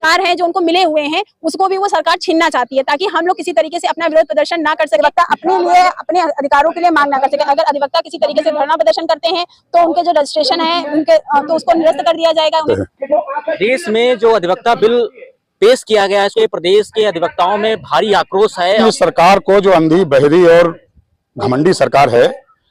अधिकार हैं जो उनको मिले हुए हैं उसको भी वो सरकार छीनना चाहती है, ताकि हम लोग किसी तरीके से अपना विरोध प्रदर्शन ना कर सके, अधिवक्ता अपने लिए अपने अधिकारों के लिए मांग ना कर सके। अगर अधिवक्ता किसी तरीके से धरना प्रदर्शन करते हैं तो उनके जो रजिस्ट्रेशन है उनके तो उसको निरस्त कर दिया जाएगा। देश में जो अधिवक्ता बिल पेश किया गया है, इसके प्रदेश के अधिवक्ताओं में भारी आक्रोश है। इस सरकार को जो अंधी बहरी और घमंडी सरकार है,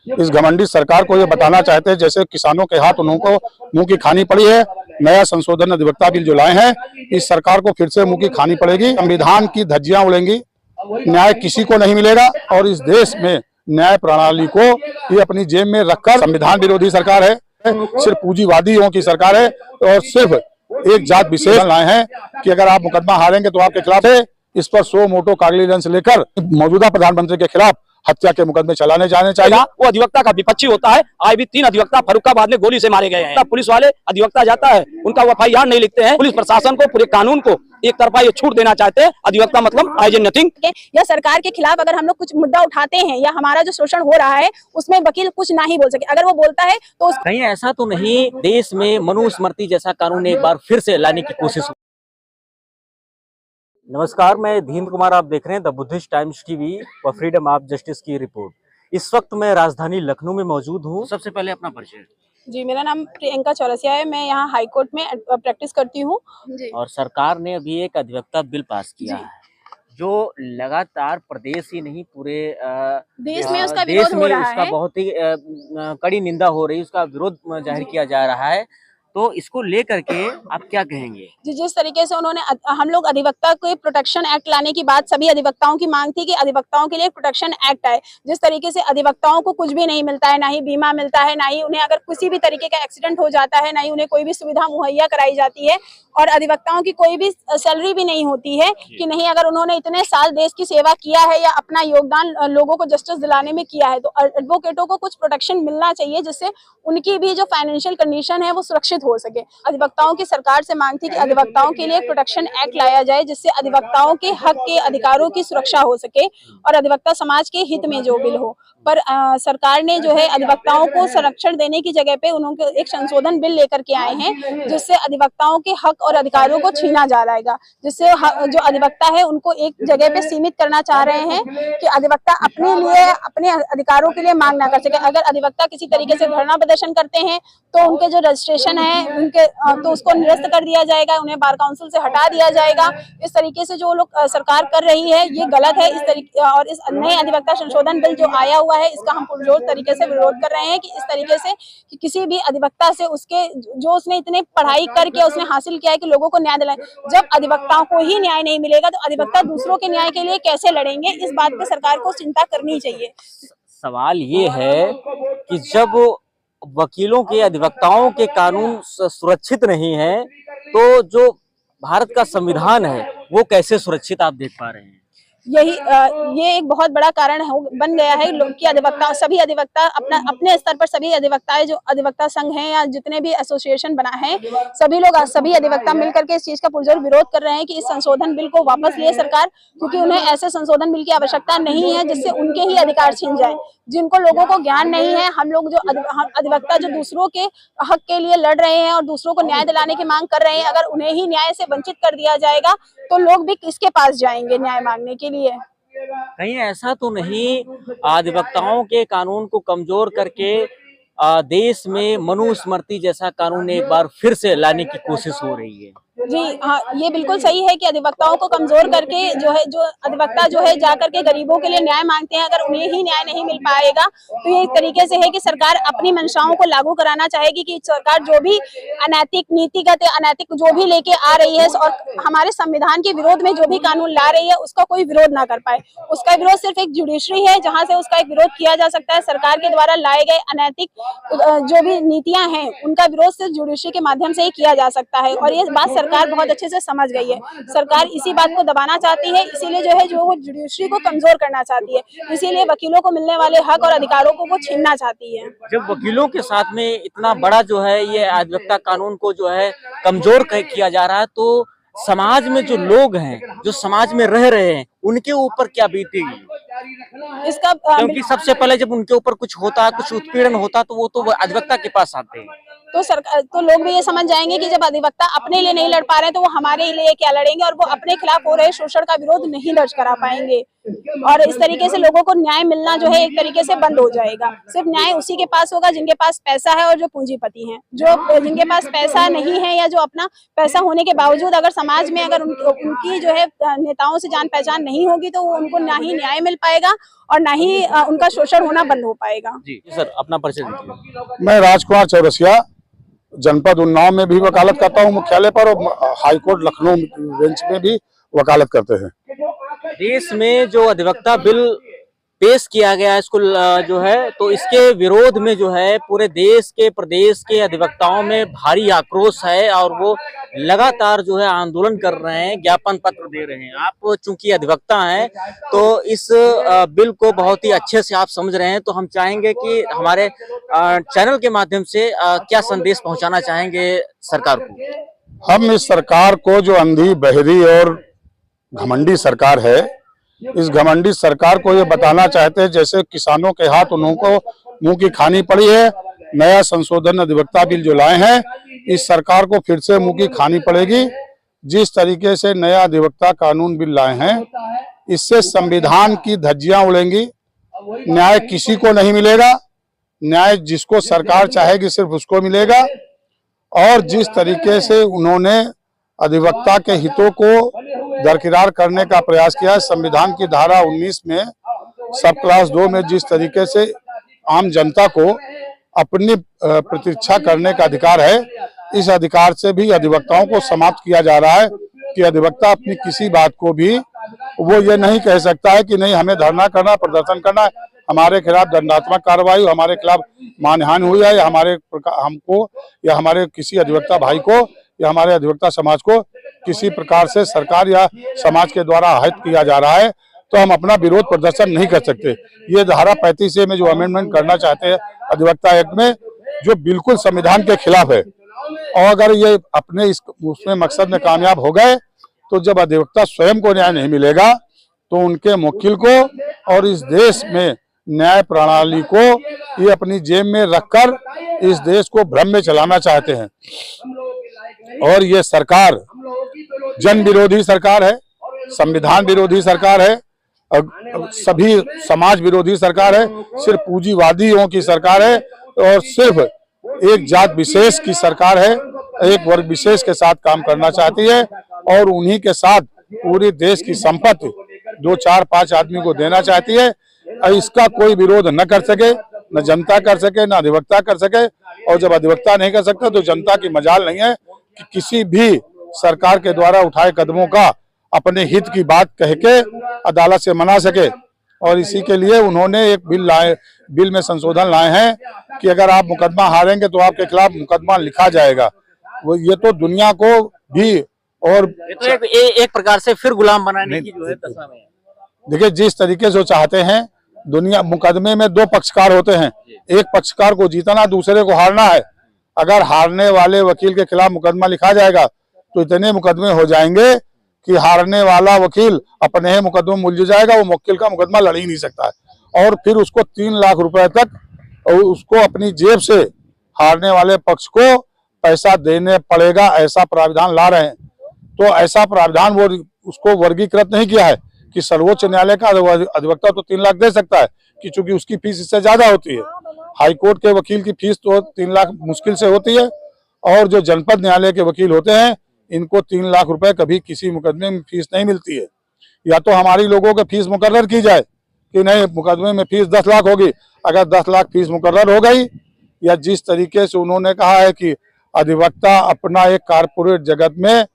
इस घमंडी सरकार को ये बताना चाहते हैं जैसे किसानों के हाथ उनको मुंह की खानी पड़ी है। नया संशोधन अधिवक्ता बिल जो लाए हैं, इस सरकार को फिर से मुंह की खानी पड़ेगी। संविधान की धज्जियां उड़ेंगी, न्याय किसी को नहीं मिलेगा और इस देश में न्याय प्रणाली को ये अपनी जेब में रखकर, संविधान विरोधी सरकार है, सिर्फ पूंजीवादियों की सरकार है और सिर्फ एक जात विशेष लाए हैं कि अगर आप मुकदमा हारेंगे तो आपके खिलाफ है। इस पर 100 मोटो कागलीलेंस लेकर मौजूदा प्रधानमंत्री के खिलाफ हत्या के मुकदमे चलाने जाने चाहिए। वो अधिवक्ता का विपक्षी होता है। आज भी 3 अधिवक्ता फर्रुखाबाद में गोली से मारे गए हैं। पुलिस वाले अधिवक्ता जाता है, उनका FIR नहीं लिखते हैं। पुलिस प्रशासन को, पूरे कानून को एक तरफा ये छूट देना चाहते हैं। अधिवक्ता मतलब एज एन नथिंग। या सरकार के खिलाफ अगर हम लोग कुछ मुद्दा उठाते हैं या हमारा जो शोषण हो रहा है उसमें वकील कुछ ना ही बोल सके। अगर वो बोलता है तो कहीं ऐसा तो नहीं देश में मनुस्मृति जैसा कानून एक बार फिर से लाने की कोशिश। नमस्कार, मैं धीरेन्द्र कुमार, आप देख रहे हैं द बुद्धिस्ट टाइम्स टीवी व फ्रीडम ऑफ जस्टिस की रिपोर्ट। इस वक्त मैं राजधानी लखनऊ में मौजूद हूँ। सबसे पहले अपना परिचय। जी, मेरा नाम प्रियंका चौरसिया है। मैं यहाँ हाई कोर्ट में प्रैक्टिस करती हूँ। और सरकार ने अभी एक अधिवक्ता बिल पास किया है जो लगातार प्रदेश ही नहीं पूरे देश में उसका विरोध हो रहा है। बहुत ही कड़ी निंदा हो रही है, उसका विरोध जाहिर किया जा रहा है। तो इसको लेकर के आप क्या कहेंगे? जी, जिस तरीके से उन्होंने हम लोग अधिवक्ता को प्रोटेक्शन एक्ट लाने की बात सभी अधिवक्ताओं की मांग थी कि अधिवक्ताओं के लिए प्रोटेक्शन एक्ट आए। जिस तरीके से अधिवक्ताओं को कुछ भी नहीं मिलता है, ना ही बीमा मिलता है, ना ही उन्हें अगर किसी भी तरीके का एक्सीडेंट हो जाता है, ना ही उन्हें कोई भी सुविधा मुहैया कराई जाती है और अधिवक्ताओं की कोई भी सैलरी भी नहीं होती है कि नहीं, अगर उन्होंने इतने साल देश की सेवा किया है या अपना योगदान लोगों को जस्टिस दिलाने में किया है तो एडवोकेटों को कुछ प्रोटेक्शन मिलना चाहिए जिससे उनकी भी जो फाइनेंशियल कंडीशन है वो सुरक्षित हो सके। अधिवक्ताओं की सरकार से मांग थी कि अधिवक्ताओं के लिए प्रोटेक्शन एक्ट लाया जाए जिससे अधिवक्ताओं के हक के अधिकारों की सुरक्षा हो सके और अधिवक्ता समाज के हित में जो बिल हो। पर सरकार ने जो है अधिवक्ताओं को संरक्षण देने की जगह पे उन्होंने एक संशोधन बिल लेकर के आए हैं जिससे अधिवक्ताओं के हक और अधिकारों को छीना जा रहेगा, जिससे जो अधिवक्ता है उनको एक जगह पे सीमित करना चाह रहे हैं कि अधिवक्ता अपने लिए अपने अधिकारों के लिए मांग ना कर सके। अगर अधिवक्ता किसी तरीके से धरना प्रदर्शन करते हैं तो उनके जो रजिस्ट्रेशन है उनके तो उसको निरस्त कर दिया जाएगा, उन्हें बार काउंसिल से हटा दिया जाएगा। इस तरीके से जो लोग सरकार कर रही है ये गलत है। इस तरीके और इस नए अधिवक्ता संशोधन बिल जो आया हुआ है इसका हम पुरजोर तरीके से विरोध कर रहे हैं कि इस तरीके से कि किसी भी अधिवक्ता से उसके जो उसने इतने पढ़ाई करके उसने हासिल किया है कि लोगों को न्याय दिलाए, जब अधिवक्ताओं को ही न्याय नहीं मिलेगा तो अधिवक्ता दूसरों के न्याय के लिए कैसे लड़ेंगे? इस बात पे सरकार को चिंता करनी चाहिए। सवाल ये है कि जब वकीलों के, अधिवक्ताओं के कानून सुरक्षित नहीं है तो जो भारत का संविधान है वो कैसे सुरक्षित आप देख पा रहे हैं? ये एक बहुत बड़ा कारण बन गया है कि अधिवक्ता सभी अधिवक्ता अपने स्तर पर सभी अधिवक्ताएं जो अधिवक्ता संघ हैं या जितने भी एसोसिएशन बना है सभी अधिवक्ता मिलकर के इस चीज का पुरजोर विरोध कर रहे हैं कि इस संशोधन बिल को वापस ले सरकार, क्योंकि उन्हें ऐसे संशोधन बिल की आवश्यकता नहीं है जिससे उनके ही अधिकार छीन जाए। जिनको लोगों को ज्ञान नहीं है, हम लोग जो अधिवक्ता जो दूसरों के हक के लिए लड़ रहे हैं और दूसरों को न्याय दिलाने की मांग कर रहे हैं, अगर उन्हें ही न्याय से वंचित कर दिया जाएगा तो लोग भी किसके पास जाएंगे न्याय मांगने के लिए? कहीं ऐसा तो नहीं अधिवक्ताओं के कानून को कमजोर करके देश में मनुस्मृति जैसा कानून एक बार फिर से लाने की कोशिश हो रही है? जी हाँ, ये बिल्कुल सही है कि अधिवक्ताओं को कमजोर करके जो अधिवक्ता जो है जाकर के गरीबों के लिए न्याय मांगते हैं, अगर उन्हें ही न्याय नहीं मिल पाएगा तो ये एक तरीके से है कि सरकार अपनी मंशाओं को लागू कराना चाहेगी कि सरकार जो भी अनैतिक, नीतिगत अनैतिक जो भी लेके आ रही है और हमारे संविधान के विरोध में जो भी कानून ला रही है उसका कोई विरोध ना कर पाए। उसका विरोध सिर्फ एक जुडिशरी है जहाँ से उसका एक विरोध किया जा सकता है। सरकार के द्वारा लाए गए अनैतिक जो भी नीतियां हैं उनका विरोध सिर्फ जुडिशरी के माध्यम से ही किया जा सकता है और ये बात सरकार बहुत अच्छे से समझ गई है। सरकार इसी बात को दबाना चाहती है, इसीलिए जो है जो वो जुडिशरी को कमजोर करना चाहती है, इसीलिए वकीलों को मिलने वाले हक और अधिकारों को वो छीनना चाहती है। जब वकीलों के साथ में इतना बड़ा जो है ये अधिवक्ता कानून को जो है कमजोर किया जा रहा है तो समाज में जो लोग हैं, जो समाज में रह रहे हैं, उनके ऊपर क्या बीतेगी इसका? क्योंकि सबसे पहले जब उनके ऊपर कुछ होता है, कुछ उत्पीड़न होता है तो वो तो अधिवक्ता के पास आते हैं। तो सरकार तो लोग भी ये समझ जाएंगे कि जब अधिवक्ता अपने लिए नहीं लड़ पा रहे हैं तो वो हमारे लिए क्या लड़ेंगे, और वो अपने खिलाफ हो रहे शोषण का विरोध नहीं दर्ज करा पाएंगे। और इस तरीके से लोगों को न्याय मिलना जो है एक तरीके से बंद हो जाएगा। सिर्फ न्याय उसी के पास होगा जिनके पास पैसा है और जो पूंजीपति हैं। जो जिनके पास पैसा नहीं है या जो अपना पैसा होने के बावजूद अगर समाज में अगर उनकी जो है नेताओं से जान पहचान नहीं होगी तो उनको ना ही न्याय मिल पाएगा और ना ही उनका शोषण होना बंद हो पाएगा। जी सर, अपना परिचय दीजिए। मैं राजकुमार चौरसिया जनपद उन्नाव में भी वकालत करता हूँ मुख्यालय पर, और हाईकोर्ट लखनऊ बेंच में भी वकालत करते हैं। देश में जो अधिवक्ता बिल पेश किया गया है इसको जो है, तो इसके विरोध में जो है पूरे देश के प्रदेश के अधिवक्ताओं में भारी आक्रोश है और वो लगातार जो है आंदोलन कर रहे हैं, ज्ञापन पत्र दे रहे हैं। आप चूंकि अधिवक्ता हैं तो इस बिल को बहुत ही अच्छे से आप समझ रहे हैं, तो हम चाहेंगे कि हमारे चैनल के माध्यम से क्या संदेश पहुंचाना चाहेंगे सरकार को। हम इस सरकार को, जो अंधी बहरी और घमंडी सरकार है, इस घमंडी सरकार को ये बताना चाहते हैं जैसे किसानों के हाथ उनको मुंह की खानी पड़ी है। नया संशोधन अधिवक्ता बिल जो लाए हैं, इस सरकार को फिर से मुंह की खानी पड़ेगी। जिस तरीके से नया अधिवक्ता कानून बिल लाए हैं, इससे संविधान की धज्जियां उड़ेंगी। न्याय किसी को नहीं मिलेगा, न्याय जिसको सरकार चाहेगी सिर्फ उसको मिलेगा। और जिस तरीके से उन्होंने अधिवक्ता के हितों को दरकिरार करने का प्रयास किया है, संविधान की धारा 19 में सब क्लास 2 में जिस तरीके से आम जनता को अपनी प्रतीक्षा करने का अधिकार है, इस अधिकार से भी अधिवक्ताओं को समाप्त किया जा रहा है कि अधिवक्ता अपनी किसी बात को भी वो ये नहीं कह सकता है कि नहीं हमें धरना करना, प्रदर्शन करना, हमारे खिलाफ दंडात्मक कार्रवाई, हमारे खिलाफ मानहानि हुई है, या हमको या हमारे किसी अधिवक्ता भाई को या हमारे अधिवक्ता समाज को किसी प्रकार से सरकार या समाज के द्वारा आहत किया जा रहा है, तो हम अपना विरोध प्रदर्शन नहीं कर सकते। ये धारा 35A में जो अमेंडमेंट करना चाहते हैं अधिवक्ता एक्ट में, जो बिल्कुल संविधान के खिलाफ है, और अगर ये अपने उसमें मकसद में कामयाब हो गए तो जब अधिवक्ता स्वयं को न्याय नहीं मिलेगा तो उनके मुवक्किल को और इस देश में न्याय प्रणाली को ये अपनी जेब में रखकर इस देश को भ्रम में चलाना चाहते हैं। और ये सरकार जन विरोधी सरकार है, संविधान विरोधी सरकार है, सभी समाज विरोधी सरकार है, सिर्फ पूंजीवादियों की सरकार है और सिर्फ एक जात विशेष की सरकार है, एक वर्ग विशेष के साथ काम करना चाहती है और उन्हीं के साथ पूरे देश की संपत्ति 2, 4, 5 आदमी को देना चाहती है। इसका कोई विरोध न कर सके, न जनता कर सके, न अधिवक्ता कर सके। और जब अधिवक्ता नहीं कर सकता तो जनता की मजाल नहीं है कि किसी भी सरकार के द्वारा उठाए कदमों का अपने हित की बात कह के अदालत से मना सके। और इसी के लिए उन्होंने एक बिल में संशोधन लाए हैं कि अगर आप मुकदमा हारेंगे तो आपके खिलाफ मुकदमा लिखा जाएगा। वो ये तो दुनिया को भी और तो एक प्रकार से फिर गुलाम बनाने की जो है दशा में। देखिए, जिस तरीके से चाहते हैं, दुनिया मुकदमे में 2 पक्षकार होते हैं, एक पक्षकार को जीतना, दूसरे को हारना है। अगर हारने वाले वकील के खिलाफ मुकदमा लिखा जाएगा तो इतने मुकदमे हो जाएंगे कि हारने वाला वकील अपने ही मुकदमे में उलझ जाएगा, वो मुवक्किल का मुकदमा लड़ ही नहीं सकता है। और फिर उसको 3 लाख रुपए तक उसको अपनी जेब से हारने वाले पक्ष को पैसा देने पड़ेगा, ऐसा प्राविधान ला रहे हैं। तो ऐसा प्राविधान वो उसको वर्गीकृत नहीं किया है कि सर्वोच्च न्यायालय का अधिवक्ता तो 3 लाख दे सकता है कि चूंकि उसकी फीस इससे ज्यादा होती है। हाईकोर्ट के वकील की फीस तो 3 लाख मुश्किल से होती है, और जो जनपद न्यायालय के वकील होते हैं इनको 3 लाख रुपए कभी किसी मुकदमे में फीस नहीं मिलती है। या तो हमारी लोगों की फीस मुकर्रर की जाए कि नहीं, मुकदमे में फीस 10 लाख होगी। अगर 10 लाख फीस मुकर्रर हो गई, या जिस तरीके से उन्होंने कहा है कि अधिवक्ता अपना एक कारपोरेट जगत में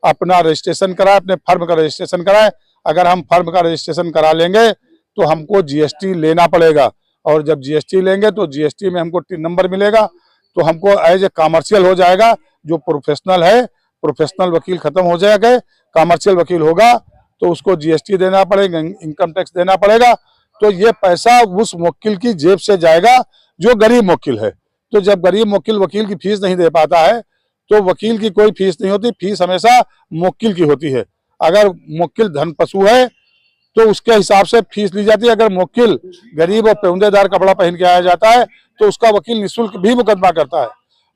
अपना रजिस्ट्रेशन कराए, अपने फर्म का रजिस्ट्रेशन कराए। अगर हम फर्म का रजिस्ट्रेशन करा लेंगे तो हमको जीएसटी लेना पड़ेगा, और जब जीएसटी लेंगे तो जीएसटी में हमको टिन नंबर मिलेगा, तो हमको एज ए कमर्शियल हो जाएगा। जो प्रोफेशनल है, प्रोफेशनल वकील खत्म हो जाएगा, कमर्शियल वकील होगा तो उसको जीएसटी देना पड़ेगा, इनकम टैक्स देना पड़ेगा। तो ये पैसा उस मुवक्किल की जेब से जाएगा जो गरीब मुवक्किल है। तो जब गरीब मुवक्किल वकील की फीस नहीं दे पाता है तो वकील की कोई फीस नहीं होती, फीस हमेशा मुवक्किल की होती है। अगर मुवक्किल धन पशु है तो उसके हिसाब से फीस ली जाती है। अगर मुवक्किल गरीब और पेउंदेदार कपड़ा पहन के आया जाता है तो उसका वकील निःशुल्क भी मुकदमा करता है।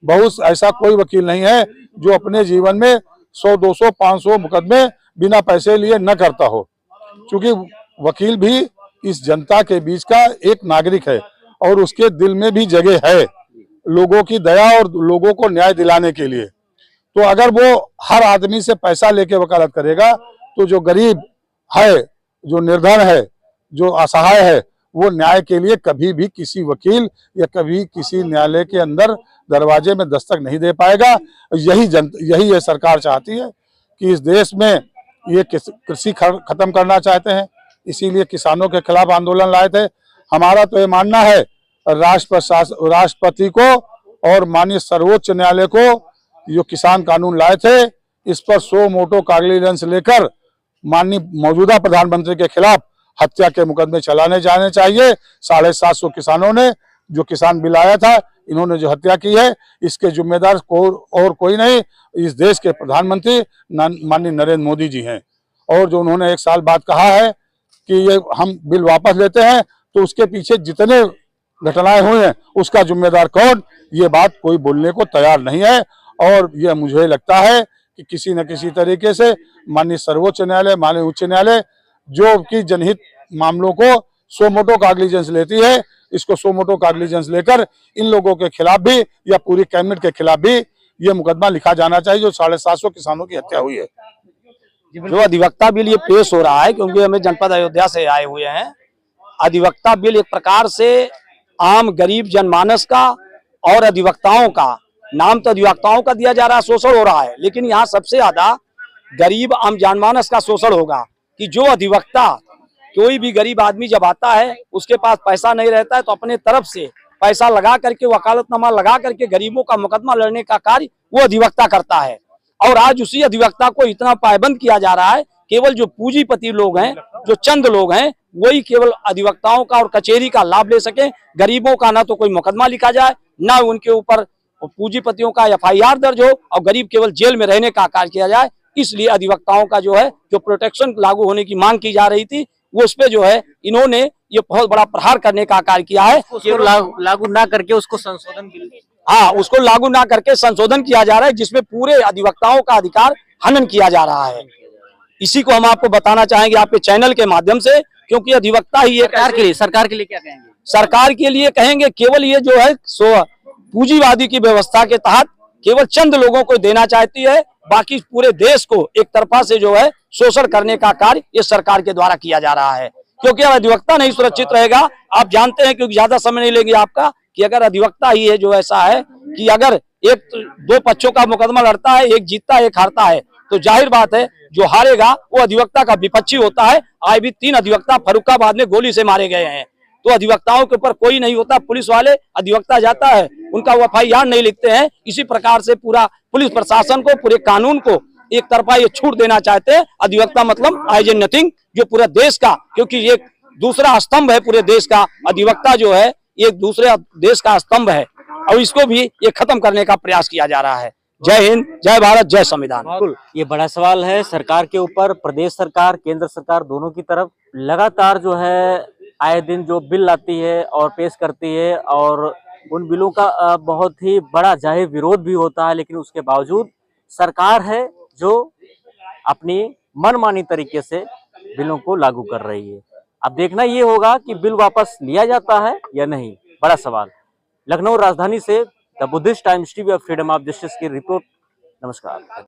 बहुत ऐसा कोई वकील नहीं है जो अपने जीवन में 100, 200, 500 मुकदमे बिना पैसे लिए न करता हो, क्योंकि वकील भी इस जनता के बीच का एक नागरिक है और उसके दिल में भी जगह है लोगों की दया और लोगों को न्याय दिलाने के लिए। तो अगर वो हर आदमी से पैसा लेके वकालत करेगा तो जो गरीब है, जो निर्धन है, जो असहाय है, वो न्याय के लिए कभी भी किसी वकील या कभी किसी न्यायालय के अंदर दरवाजे में दस्तक नहीं दे पाएगा। यही ये सरकार चाहती है कि इस देश में ये कृषि खत्म करना चाहते हैं, इसीलिए किसानों के खिलाफ आंदोलन लाए थे। हमारा तो ये मानना है राष्ट्रपति को और माननीय सर्वोच्च न्यायालय को जो किसान कानून लाए थे, इस पर 100 मोटो कॉग्निजेंस लेकर माननीय मौजूदा प्रधानमंत्री के खिलाफ हत्या के मुकदमे चलाने जाने चाहिए। 750 किसानों ने जो किसान बिल आया था, इन्होंने जो हत्या की है, इसके जिम्मेदार और कोई नहीं, इस देश के प्रधानमंत्री माननीय नरेंद्र मोदी जी हैं। और जो उन्होंने 1 साल बाद कहा है कि ये हम बिल वापस लेते हैं, तो उसके पीछे जितने घटनाएं हुई हैं उसका जिम्मेदार कौन, ये बात कोई बोलने को तैयार नहीं है। और यह मुझे लगता है कि किसी न किसी तरीके से माननीय सर्वोच्च न्यायालय, माननीय उच्च न्यायालय जो कि जनहित मामलों को 100 मोटो कॉग्निजेंस लेती है, इसको 100 मोटो कॉग्निजेंस लेकर इन लोगों के खिलाफ भी या पूरी कैबिनेट के खिलाफ भी ये मुकदमा लिखा जाना चाहिए जो 750 किसानों की हत्या हुई है। जो अधिवक्ता बिल ये पेश हो रहा है, क्योंकि हमें जनपद अयोध्या से आए हुए हैं, अधिवक्ता बिल एक प्रकार से आम गरीब जनमानस का और अधिवक्ताओं का, नाम तो अधिवक्ताओं का दिया जा रहा है, शोषण हो रहा है, लेकिन यहाँ सबसे ज्यादा गरीब आम जनमानस का शोषण होगा कि जो अधिवक्ता, कोई भी गरीब आदमी जब आता है, उसके पास पैसा नहीं रहता है, तो अपने तरफ से पैसा लगा करके, वकालतनामा लगा करके गरीबों का मुकदमा लड़ने का कार्य वो अधिवक्ता करता है। और आज उसी अधिवक्ता को इतना पाबंद किया जा रहा है, केवल जो पूंजीपति लोग हैं, जो चंद लोग हैं, वही केवल अधिवक्ताओं का और कचेरी का लाभ ले सके। गरीबों का ना तो कोई मुकदमा लिखा जाए, ना उनके ऊपर पूंजीपतियों का FIR दर्ज हो, और गरीब केवल जेल में रहने का कार्य किया जाए। इसलिए अधिवक्ताओं का जो है, जो प्रोटेक्शन लागू होने की मांग की जा रही थी, वो उस पे जो है इन्होंने ये बहुत बड़ा प्रहार करने का कार्य किया है। उसको लागू ना करके उसको संशोधन बिल, हाँ, उसको लागू ना करके संशोधन किया जा रहा है, जिसमें पूरे अधिवक्ताओं का अधिकार हनन किया जा रहा है। इसी को हम आपको बताना चाहेंगे आपके चैनल के माध्यम से, क्योंकि अधिवक्ता ही सरकार के लिए क्या कहेंगे? सरकार के लिए कहेंगे केवल ये जो है पूंजीवादी की व्यवस्था के तहत केवल चंद लोगों को देना चाहती है, बाकी पूरे देश को एक तरफा से जो है शोषण करने का कार्य ये सरकार के द्वारा किया जा रहा है। क्योंकि अगर अधिवक्ता नहीं सुरक्षित रहेगा, आप जानते हैं, क्योंकि ज्यादा समय नहीं लेंगे आपका, कि अगर अधिवक्ता ही है जो ऐसा है कि अगर दो पक्षों का मुकदमा लड़ता है, एक जीतता है एक हारता है, तो जाहिर बात है जो हारेगा वो अधिवक्ता का विपक्षी होता है। आज भी 3 अधिवक्ता फर्रुखाबाद में गोली से मारे गए हैं। तो अधिवक्ताओं के ऊपर कोई नहीं होता, पुलिस वाले अधिवक्ता जाता है, उनका FIR नहीं लिखते हैं। इसी प्रकार से पूरा पुलिस प्रशासन को, पूरे कानून को एक तरफा ये छूट देना चाहते हैं। अधिवक्ता मतलब आई एन नथिंग, जो पूरा देश का, क्योंकि ये दूसरा स्तंभ है पूरे देश का, अधिवक्ता जो है ये दूसरे देश का स्तंभ है, और इसको भी ये खत्म करने का प्रयास किया जा रहा है। जय हिंद, जय भारत, जय संविधान। ये बड़ा सवाल है सरकार के ऊपर। प्रदेश सरकार, केंद्र सरकार दोनों की तरफ लगातार जो है आए दिन जो बिल लाती है और पेश करती है, और उन बिलों का बहुत ही बड़ा जाहिर विरोध भी होता है, लेकिन उसके बावजूद सरकार है जो अपनी मनमानी तरीके से बिलों को लागू कर रही है। अब देखना ये होगा कि बिल वापस लिया जाता है या नहीं, बड़ा सवाल। लखनऊ राजधानी से द बुद्धिस्ट टाइम्स टीवी और फ्रीडम ऑफ जस्टिस की रिपोर्ट। नमस्कार।